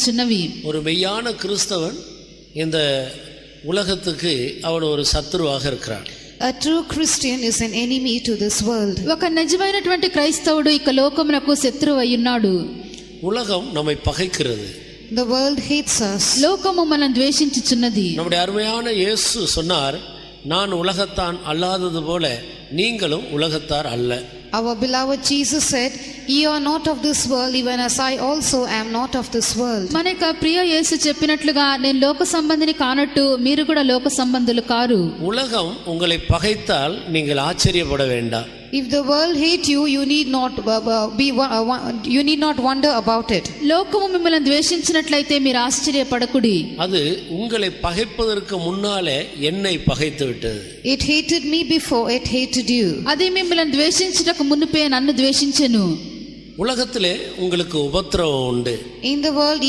చిన్నవి. ஒரு மெய்யான கிறிஸ்தவன் இந்த உலகத்துக்கு அவன் ஒரு சத்துருவாக இருக்கிறான். A true Christian is an enemy to this world. ఒక నిజమైనటువంటి క్రైస్తవుడు ఇక లోకమునకు శత్రువు అయ్యున్నాడు. உலகம் நம்மை பகைக்கிறது. The world hates us. లోకము మనల్ని ద్వేషించుచున్నది. நம்முடைய அருமையான இயேசு சொன்னார், நான் உலகத்தான் அல்லாதது போல நீங்களும் உலகத்தார் அல்ல. Our beloved Jesus said, "Ye are not of this world, even as I also am not of this world." మన యొక్క ప్రియ యేసు చెప్పినట్లుగా నేను లోక సంబంధిని కానట్టు మీరు కూడా లోక సంబంధులు కారు. உலகம் உங்களை பகைத்தால் நீங்கள் ஆச்சரியப்பட வேண்டாம். If the world hate you, you need not wonder about it. లోకము మిమ్మల్ని ద్వేషించినట్లయితే మీరు ఆశ్చర్యపడకుడి. அது உங்களை பகைப்பதற்கு முன்னாலே என்னை பகைத்து விட்டது. It hated me before it hated you. అది మిమ్మల్ని ద్వేషించుటకు మునుపే నన్ను ద్వేషించెను. உலகத்திலே உங்களுக்கு உபத்திரவம் உண்டு. In the world